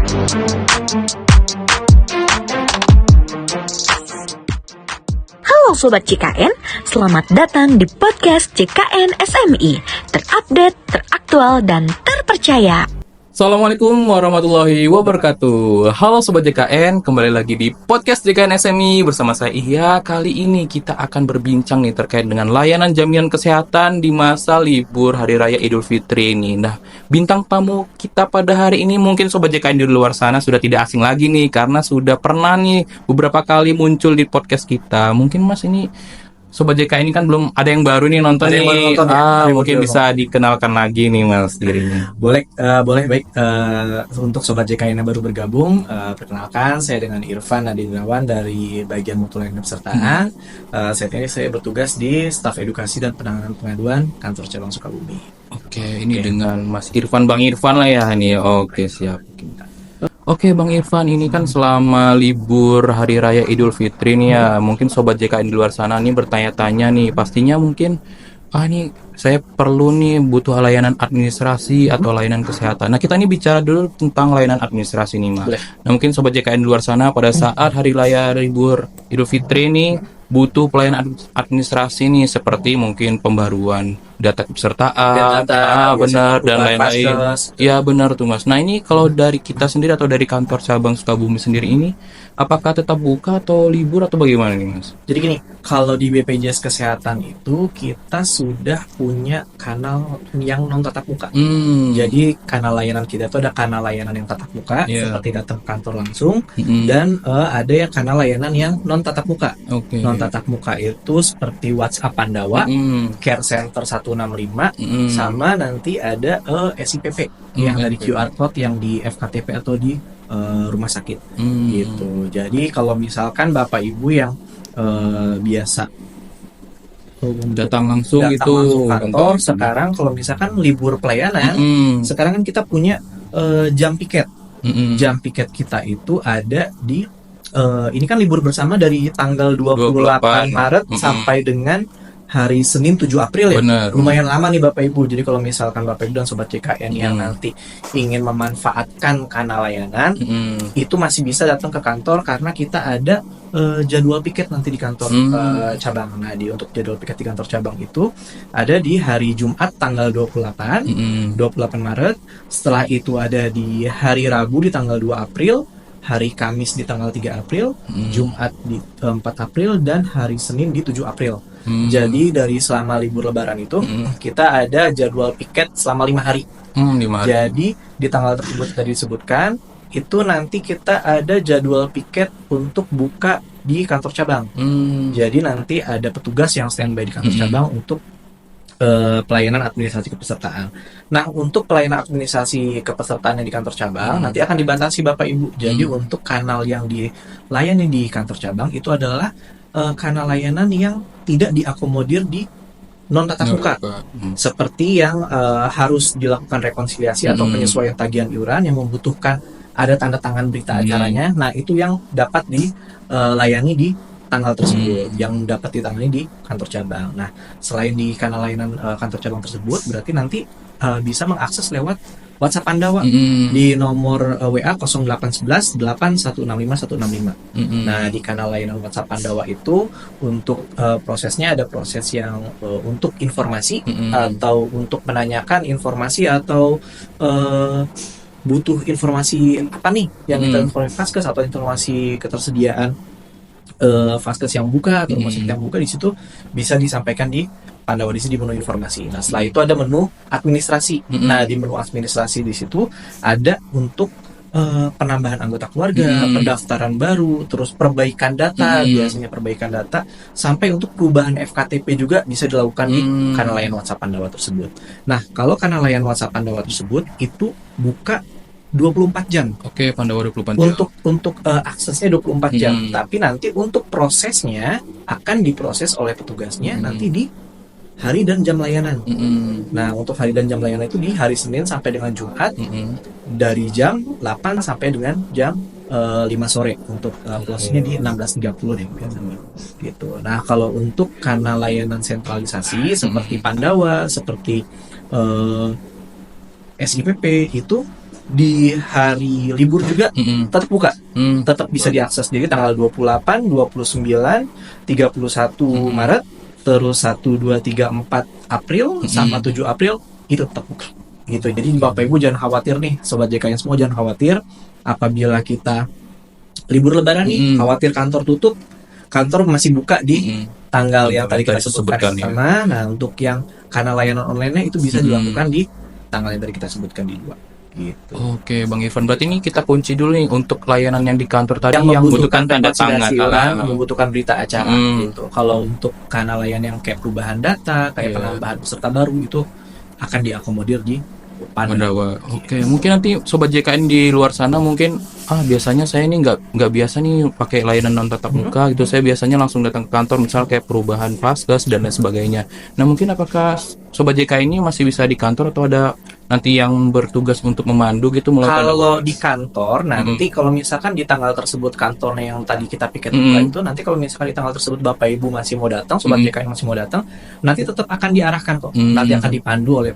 Halo Sobat CKN, selamat datang di podcast CKN SMI, terupdate, teraktual, dan terpercaya. Assalamualaikum warahmatullahi wabarakatuh. Halo Sobat JKN, kembali lagi di podcast JKN SMI bersama saya Ihya. Kali ini kita akan berbincang nih terkait dengan layanan jaminan kesehatan di masa libur Hari Raya Idul Fitri ini. Nah, bintang tamu kita pada hari ini mungkin Sobat JKN di luar sana sudah tidak asing lagi nih, karena sudah pernah nih beberapa kali muncul di podcast kita. Mungkin Mas ini Sobat JK ini kan belum ada yang baru nih nonton nih. Mungkin bisa dikenalkan lagi nih Mas dirinya. Boleh baik. Untuk Sobat JK yang baru bergabung, perkenalkan saya dengan Irfan Nadi Gunawan dari bagian mutu layanan pesertaan. Saat ini saya bertugas di staf edukasi dan penanganan pengaduan kantor cabang Sukabumi. Oke, ini dengan Mas Irfan, Bang Irfan lah ya ini. Oke, siap. Oke Bang Irfan, ini kan selama libur Hari Raya Idul Fitri nih ya, mungkin Sobat JKN di luar sana nih bertanya-tanya nih, pastinya mungkin nih saya perlu nih butuh layanan administrasi atau layanan kesehatan. Nah, kita ini bicara dulu tentang layanan administrasi nih Mas. Nah, mungkin Sobat JKN di luar sana pada saat Hari Raya libur Idul Fitri nih butuh pelayanan administrasi nih, seperti mungkin pembaruan data kepesertaan, benar, dan lain-lain. Ya benar tuh Mas. Nah, ini kalau dari kita sendiri atau dari kantor cabang Sukabumi sendiri ini, apakah tetap buka atau libur atau bagaimana nih Mas? Jadi gini, kalau di BPJS Kesehatan itu kita sudah punya kanal yang non tatap muka. Jadi kanal layanan kita itu ada kanal layanan yang tatap muka, seperti datang ke kantor langsung, dan ada yang kanal layanan yang non tatap muka. Non tatap muka itu seperti WhatsApp Pandawa, Care Center 165, sama nanti ada SIPP yang dari QR Code yang di FKTP atau di rumah sakit gitu. Jadi kalau misalkan Bapak Ibu yang biasa datang langsung kantor, sekarang kalau misalkan libur pelayanan, sekarang kan kita punya jam piket. Jam piket kita itu ada di ini kan libur bersama dari tanggal 28 Maret sampai dengan hari Senin 7 April ya. Bener. Lumayan lama nih Bapak Ibu. Jadi kalau misalkan Bapak Ibu dan Sobat CKN yang nanti ingin memanfaatkan kanal layanan, itu masih bisa datang ke kantor karena kita ada jadwal piket nanti di kantor cabang. Nah, untuk jadwal piket di kantor cabang itu ada di hari Jumat tanggal 28 Maret. Setelah itu ada di hari Rabu di tanggal 2 April, hari Kamis di tanggal 3 April, Jumat di 4 April, dan hari Senin di 7 April. Jadi dari selama libur lebaran itu kita ada jadwal piket selama 5 hari. 5 hari. Jadi di tanggal tersebut tadi disebutkan, itu nanti kita ada jadwal piket untuk buka di kantor cabang. Jadi nanti ada petugas yang standby di kantor cabang untuk pelayanan administrasi kepesertaan. Nah, untuk pelayanan administrasi kepesertaan yang di kantor cabang nanti akan dibatasi Bapak Ibu. Jadi untuk kanal yang dilayani di kantor cabang itu adalah kanal layanan yang tidak diakomodir di non tatap muka, seperti yang harus dilakukan rekonsiliasi atau penyesuaian tagihan iuran yang membutuhkan ada tanda tangan berita acaranya. Nah, itu yang dapat dilayani di tanggal tersebut, yang dapat ditangani di kantor cabang. Nah, selain di kanal layanan kantor cabang tersebut, berarti nanti bisa mengakses lewat WhatsApp Pandawa di nomor WA 0811 8165 165. Nah, di kanal layanan WhatsApp Pandawa itu untuk prosesnya ada proses yang untuk informasi atau untuk menanyakan informasi atau butuh informasi apa nih yang kita informasi Vaskes atau informasi ketersediaan Vaskes yang buka atau rumah sakit yang buka, di situ bisa disampaikan di Pandawa di menu informasi. Nah, setelah itu ada menu administrasi. Nah, di menu administrasi di situ ada untuk penambahan anggota keluarga, pendaftaran baru, terus perbaikan data, biasanya perbaikan data, sampai untuk perubahan FKTP juga bisa dilakukan di kanal layanan WhatsApp Pandawa tersebut. Nah, kalau kanal layanan WhatsApp Pandawa tersebut itu buka 24 jam. Oke, Pandawa 24 jam. Untuk aksesnya 24 jam. Tapi nanti untuk prosesnya akan diproses oleh petugasnya nanti di hari dan jam layanan. Nah, untuk hari dan jam layanan itu di hari Senin sampai dengan Jumat dari jam 8 sampai dengan jam 5 sore. Untuk closingnya di 16.30 deh biasanya. Gitu. Nah, kalau untuk kanal layanan sentralisasi seperti Pandawa, seperti SIPP itu di hari libur juga tetap buka. Tetap bisa diakses. Jadi tanggal 28, 29, 31 Maret, terus 1, 2, 3, 4 April sama 7 April itu tetap buka. Gitu. Jadi Bapak Ibu jangan khawatir nih, sobat JKN semua jangan khawatir apabila kita libur lebaran nih, khawatir kantor tutup, kantor masih buka di tanggal yang tadi kita sebutkan ya. Nah, untuk yang karena layanan online-nya itu bisa dilakukan di tanggal yang tadi kita sebutkan di 2 gitu. Oke, Bang Irfan, berarti ini kita kunci dulu nih untuk layanan yang di kantor tadi yang membutuhkan tanda tangan, membutuhkan berita acara gitu. Kalau untuk karena layanan yang kayak perubahan data, kayak penambahan peserta baru itu akan diakomodir di Pandawa. Oke, mungkin nanti sobat JKN di luar sana mungkin biasanya saya ini nggak biasa nih pakai layanan non tatap muka gitu. Saya biasanya langsung datang ke kantor, misal kayak perubahan Faskes dan lain sebagainya. Nah, mungkin apakah sobat JKN ini masih bisa di kantor atau ada nanti yang bertugas untuk memandu gitu? Kalau di kantor nanti kalau misalkan di tanggal tersebut kantornya yang tadi kita piket itu nanti kalau misalkan di tanggal tersebut Bapak Ibu masih mau datang, sobat JKN masih mau datang, nanti tetap akan diarahkan kok. Nanti akan dipandu oleh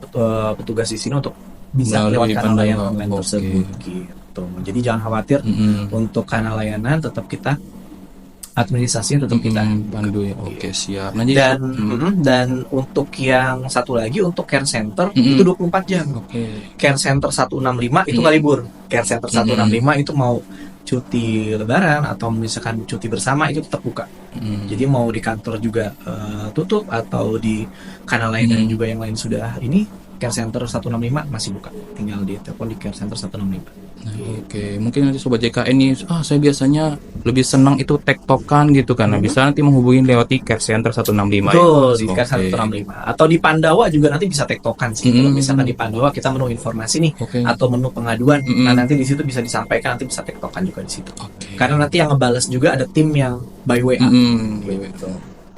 petugas di sini untuk bisa lewat kanal layanan online tersebut gitu. Jadi jangan khawatir untuk kanal layanan tetap kita administrasi tetap kita pandu ya. Oke, siap. Nah, dan untuk yang satu lagi untuk care center itu 24 jam. Care center 165 itu nggak libur. Care center 165 itu mau cuti lebaran atau misalkan cuti bersama itu tetap buka. Jadi mau di kantor juga tutup atau di kanal lain juga yang lain sudah ini, Care Center 165 masih buka. Tinggal di telepon di Care Center 165. Oke, mungkin nanti sobat JKN ini saya biasanya lebih senang itu tektokan gitu kan. Nah, bisa nanti menghubungi lewat Care Center 165. Betul, di Care Center 165. Atau di Pandawa juga nanti bisa tektokan sih. Kalau misalkan di Pandawa kita menu informasi nih atau menu pengaduan, nah nanti di situ bisa disampaikan, nanti bisa tektokan juga di situ. Karena nanti yang ngebales juga ada tim yang by WA. Gitu.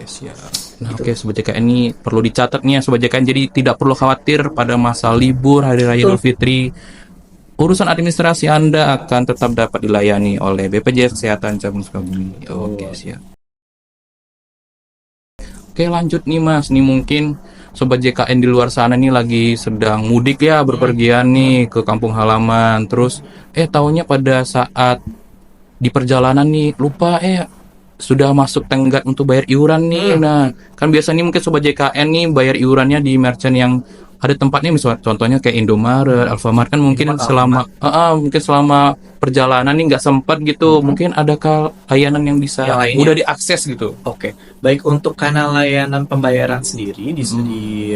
Siap. Nah, Sobat JKN ini perlu dicatat nih ya Sobat JKN, jadi tidak perlu khawatir pada masa libur Hari Raya Idul Fitri. Urusan administrasi Anda akan tetap dapat dilayani oleh BPJS Kesehatan Cabang Sukabumi. Oke, siap. Oke, lanjut nih Mas. Nih mungkin Sobat JKN di luar sana nih lagi sedang mudik ya, berpergian nih ke kampung halaman. Terus taunya pada saat di perjalanan nih lupa sudah masuk tenggat untuk bayar iuran nih. Nah, kan biasanya mungkin Sobat JKN nih bayar iurannya di merchant yang ada tempatnya, misalnya contohnya kayak Indomaret, Alfamart kan mungkin selama perjalanan nih nggak sempat gitu. Mungkin adakah layanan yang bisa mudah diakses gitu? Oke. Baik untuk kanal layanan pembayaran sendiri di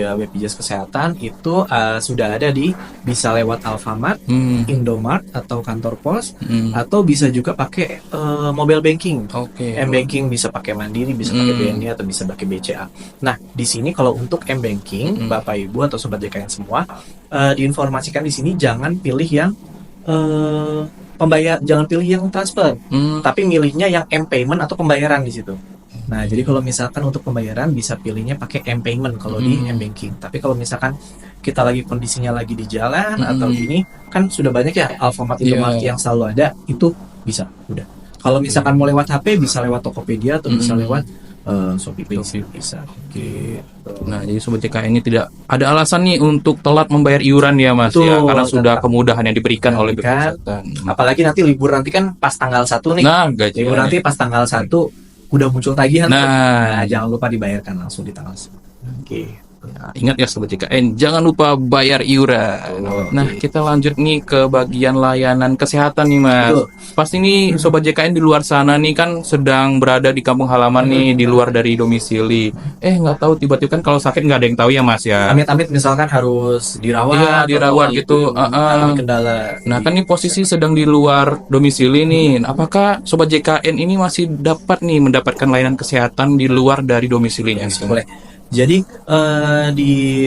BPJS Kesehatan itu sudah ada bisa lewat Alfamart, Indomart atau kantor pos, atau bisa juga pakai mobile banking. M-banking bisa pakai Mandiri, bisa pakai BNI atau bisa pakai BCA. Nah, di sini kalau untuk M-banking, Bapak Ibu atau Sobat JKN semua diinformasikan di sini jangan pilih yang jangan pilih yang transfer, tapi milihnya yang M-payment atau pembayaran di situ. Nah, jadi kalau misalkan untuk pembayaran bisa pilihnya pakai M-payment kalau di M-banking. Tapi kalau misalkan kita lagi kondisinya lagi di jalan atau gini, kan sudah banyak ya Alfamart, Indomart yang selalu ada, itu bisa udah. Kalau misalkan mau lewat HP bisa lewat Tokopedia atau bisa lewat Shopee bisa. Nah, jadi Sobat JKN ini tidak ada alasan nih untuk telat membayar iuran ya Mas. Ya, karena sudah kemudahan yang diberikan oleh BPJS. Apalagi nanti libur nanti kan pas tanggal 1 nih. Nah, libur nanti pas tanggal 1 udah muncul tagihan. Nah, jangan lupa dibayarkan langsung di tanggal 1. Nah, ingat ya Sobat JKN, jangan lupa bayar iuran. Nah, kita lanjut nih ke bagian layanan kesehatan nih Mas. Pasti nih Sobat JKN di luar sana nih kan sedang berada di kampung halaman nih, di luar dari domisili. Nggak tahu tiba-tiba kan kalau sakit nggak ada yang tahu ya Mas ya. Amit-amit misalkan harus dirawat. Iya, dirawat gitu. Kendala. Nah, kan ini posisi sedang di luar domisili nih. Apakah Sobat JKN ini masih dapat nih mendapatkan layanan kesehatan di luar dari domisilinya? Boleh. Jadi di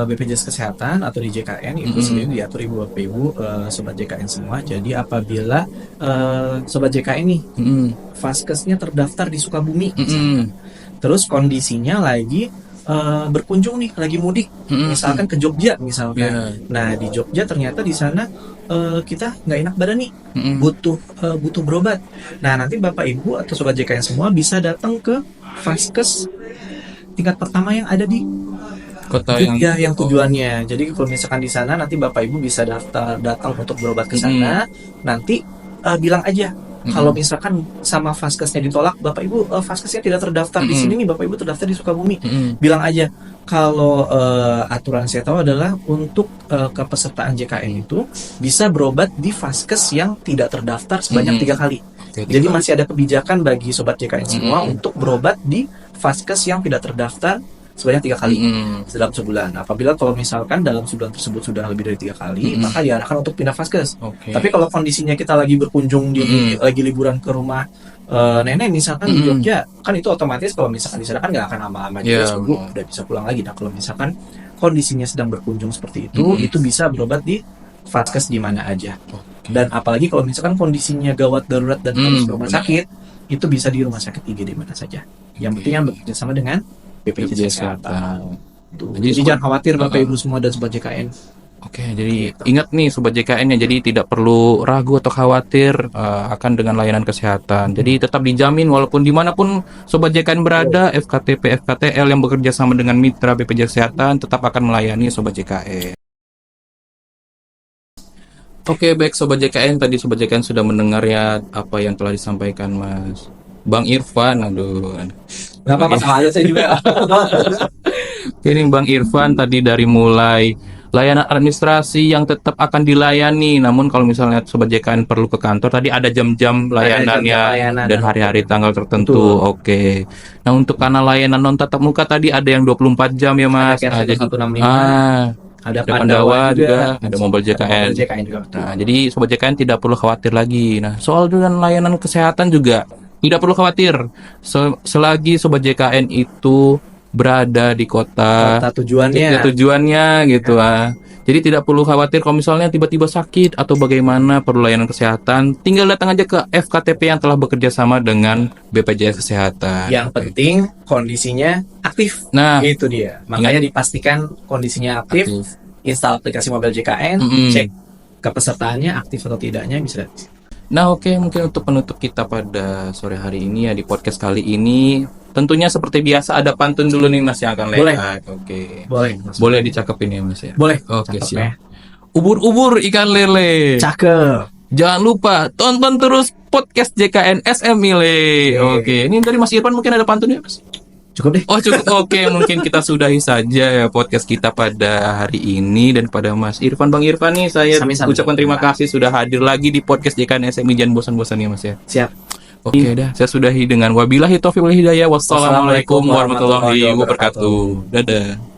BPJS Kesehatan atau di JKN itu sendiri diatur Bapak Ibu Sobat JKN semua. Jadi apabila Sobat JKN nih Faskesnya terdaftar di Sukabumi, terus kondisinya lagi berkunjung nih, lagi mudik, misalkan ke Jogja misalkan. Nah, di Jogja ternyata di sana kita nggak enak badan nih, butuh berobat. Nah, nanti Bapak Ibu atau Sobat JKN semua bisa datang ke Faskes tingkat pertama yang ada di kota Itu yang yang tujuannya. Jadi kalau misalkan di sana nanti Bapak Ibu bisa datang untuk berobat ke sana, nanti bilang aja. Kalau misalkan sama vaskesnya ditolak, Bapak Ibu vaskesnya tidak terdaftar di sini nih, Bapak Ibu terdaftar di Sukabumi. Bilang aja. Kalau aturan saya tahu adalah untuk kepesertaan JKN itu bisa berobat di vaskes yang tidak terdaftar sebanyak 3 kali. Jadi masih ada kebijakan bagi sobat JKN semua untuk berobat di vaskes yang tidak terdaftar sebanyak 3 kali dalam sebulan. Apabila kalau misalkan dalam sebulan tersebut sudah lebih dari 3 kali, maka diarahkan untuk pindah vaskes. Tapi kalau kondisinya kita lagi berkunjung lagi liburan ke rumah nenek misalkan di Jogja, kan itu otomatis kalau misalkan di sana kan nggak akan lama-lama juga, seminggu udah bisa pulang lagi. Nah kalau misalkan kondisinya sedang berkunjung seperti itu bisa berobat di vaskes di mana aja. Dan apalagi kalau misalkan kondisinya gawat darurat dan harus ke rumah sakit, itu bisa di rumah sakit IGD mana saja. Yang penting yang bekerja sama dengan BPJS Kesehatan. Jadi jangan khawatir Bapak Ibu semua dan sobat JKN. Oke, jadi ingat nih sobat JKN ya, jadi tidak perlu ragu atau khawatir akan dengan layanan kesehatan. Jadi tetap dijamin walaupun dimanapun sobat JKN berada, FKTP, FKTL yang bekerja sama dengan mitra BPJS Kesehatan tetap akan melayani sobat JKN. Oke, baik sobat JKN, tadi sobat JKN sudah mendengar ya apa yang telah disampaikan Mas Bang Irfan. Aduh. Gak apa-apa, sama aja saya juga. Ini Bang Irfan tadi dari mulai layanan administrasi yang tetap akan dilayani, namun kalau misalnya sobat JKN perlu ke kantor, tadi ada jam-jam layanannya dan hari-hari tanggal tertentu. Oke. Nah, untuk karena layanan non tatap muka tadi ada yang 24 jam ya Mas. Ada Jadi 165. Ada Pandawa juga, ada Mobile JKN. juga. Nah, jadi sobat JKN tidak perlu khawatir lagi. Nah, soal dengan layanan kesehatan juga tidak perlu khawatir. Selagi sobat JKN itu berada di kota tujuannya gitu Jadi tidak perlu khawatir kalau misalnya tiba-tiba sakit atau bagaimana perlu layanan kesehatan, tinggal datang aja ke FKTP yang telah bekerja sama dengan BPJS Kesehatan. Yang penting kondisinya aktif. Nah, itu dia. Makanya dipastikan kondisinya aktif. Install aplikasi Mobile JKN, cek kepesertaannya aktif atau tidaknya bisa. Nah, oke, mungkin untuk penutup kita pada sore hari ini ya di podcast kali ini, tentunya seperti biasa ada pantun dulu nih Mas yang akan lewat. Boleh. Oke. Mas. Boleh dicakepin ya Mas ya? Boleh. Oke, Cakep, siap. ya. Ubur-ubur ikan lele. Cakep. Jangan lupa tonton terus podcast JKN SMI Le. Oke, ini dari Mas Irfan mungkin ada pantunnya Mas? Cukup deh. Oh cukup, oke. Mungkin kita sudahi saja ya podcast kita pada hari ini. Dan pada Mas Irfan, Bang Irfan nih, saya ucapkan terima kasih sudah hadir lagi di podcast JKN SMI. Jangan bosan-bosan ya Mas ya. Siap. Oke dah, saya sudahi dengan wabillahi taufiq wal hidayah. Wassalamualaikum warahmatullahi wabarakatuh. Dadah.